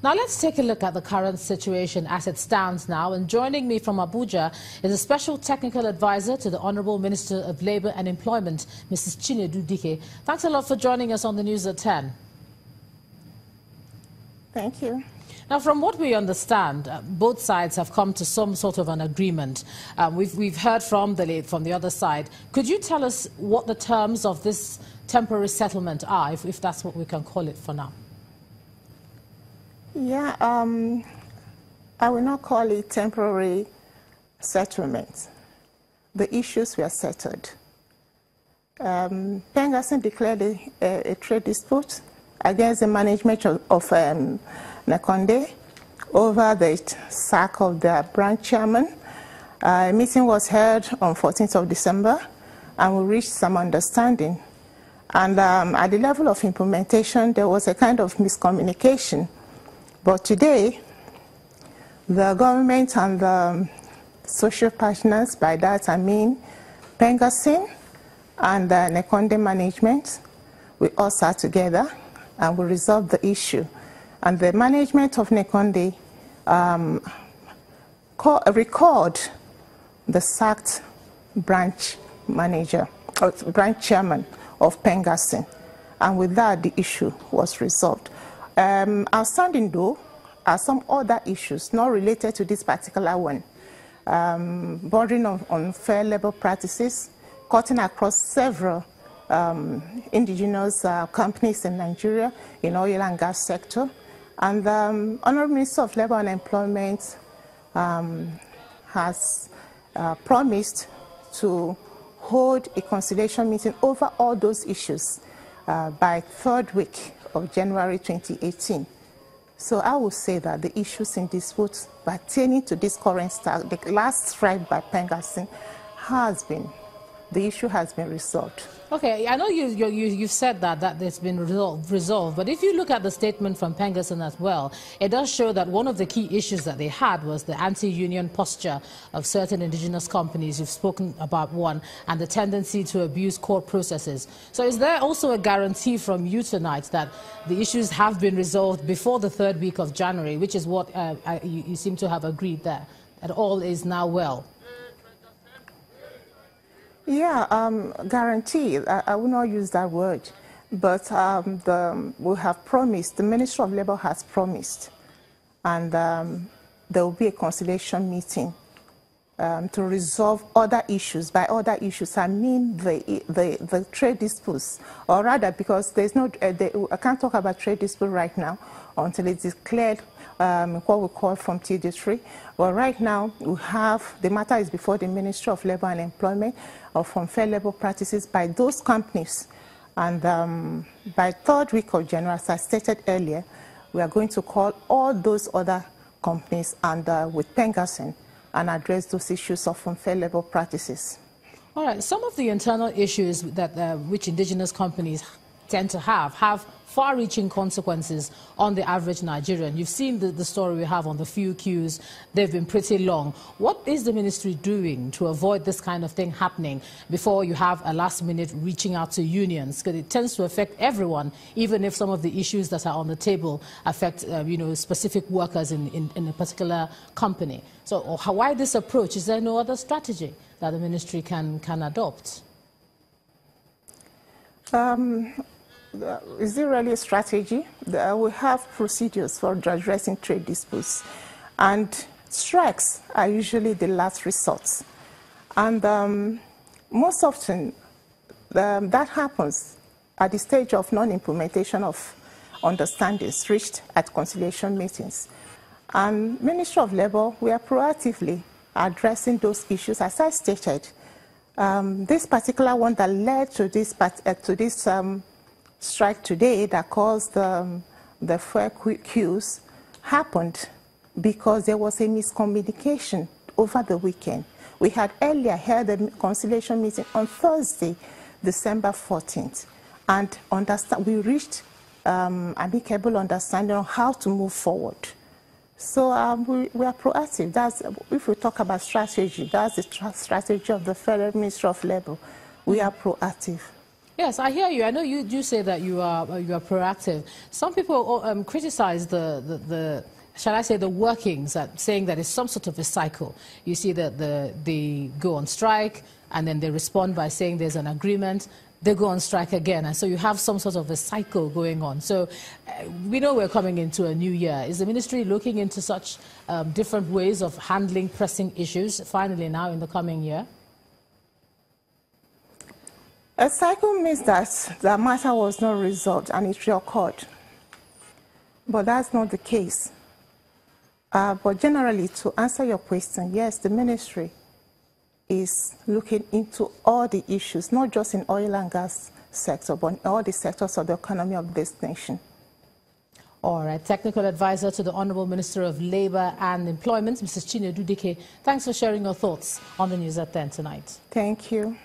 Now let's take a look at the current situation as it stands now. And joining me from Abuja is a special technical advisor to the Honorable Minister of Labour and Employment, Mrs. Chinedu Dike. Thanks a lot for joining us on the news at 10. Thank you. Now, from what we understand, both sides have come to some sort of an agreement. We've heard from the other side. Could you tell us what the terms of this temporary settlement are, if that's what we can call it for now? Yeah, I will not call it temporary settlement. The issues were settled. Pengassan declared a trade dispute against the management of Nekonde over the sack of the branch chairman. A meeting was held on 14th of December, and we reached some understanding. And at the level of implementation, there was a kind of miscommunication. But today, the government and the social partners, by that I mean Pengassan and the Nekonde management, we all sat together and we resolved the issue. And the management of Nekonde recalled the sacked branch manager, or branch chairman of Pengassan. And with that, the issue was resolved. Outstanding, though, are some other issues not related to this particular one, bordering on fair labor practices, cutting across several indigenous companies in Nigeria in oil and gas sector. And the Honorable Minister of Labour and Employment has promised to hold a conciliation meeting over all those issues by third week of January 2018. So I would say that the issues in dispute pertaining to this current start, the last strike by Pengassan, the issue has been resolved. Okay, I know you've said that it's been resolved, but if you look at the statement from Pengassan as well, it does show that one of the key issues that they had was the anti-union posture of certain indigenous companies. You've spoken about one, and the tendency to abuse court processes. So is there also a guarantee from you tonight that the issues have been resolved before the third week of January, which is what you seem to have agreed there, that all is now well? Yeah, guarantee. I will not use that word, but we have promised, the Ministry of Labour has promised, and there will be a conciliation meeting to resolve other issues. By other issues, I mean the trade disputes, or rather, because there's no, I can't talk about trade dispute right now until it's declared what we call from TD3. But right now, we have, the matter is before the Ministry of Labour and Employment of unfair labor practices by those companies. And by third week of January, as I stated earlier, we are going to call all those other companies and with Pengassan and address those issues of unfair labor practices. All right, some of the internal issues that which indigenous companies tend to have far-reaching consequences on the average Nigerian. You've seen the story we have on the fuel queues. They've been pretty long. What is the ministry doing to avoid this kind of thing happening before you have a last-minute reaching out to unions? Because it tends to affect everyone, even if some of the issues that are on the table affect specific workers in a particular company. So why this approach? Is there no other strategy that the ministry can adopt? Is it really a strategy? We have procedures for addressing trade disputes, and strikes are usually the last resort. And most often, that happens at the stage of non-implementation of understandings reached at conciliation meetings. And Ministry of Labour, we are proactively addressing those issues, as I stated. This particular one that led to this strike today that caused the fuel queues happened because there was a miscommunication over the weekend. We had earlier held a conciliation meeting on Thursday, December 14th, and we reached amicable understanding on how to move forward. So we are proactive. That's, if we talk about strategy, that's the strategy of the Federal Ministry of Labour. We are proactive. Yes, I hear you. I know you do say that you are proactive. Some people criticize the shall I say, the workings, saying that it's some sort of a cycle. You see that they go on strike, and then they respond by saying there's an agreement. They go on strike again, and so you have some sort of a cycle going on. So we know we're coming into a new year. Is the ministry looking into such different ways of handling pressing issues finally now in the coming year? A cycle means that the matter was not resolved and it reoccurred. But that's not the case. But generally, to answer your question, yes, the ministry is looking into all the issues, not just in oil and gas sector, but in all the sectors of the economy of this nation. All right. Technical advisor to the Honorable Minister of Labour and Employment, Mrs. Chinedu Dike. Thanks for sharing your thoughts on the news at 10 tonight. Thank you.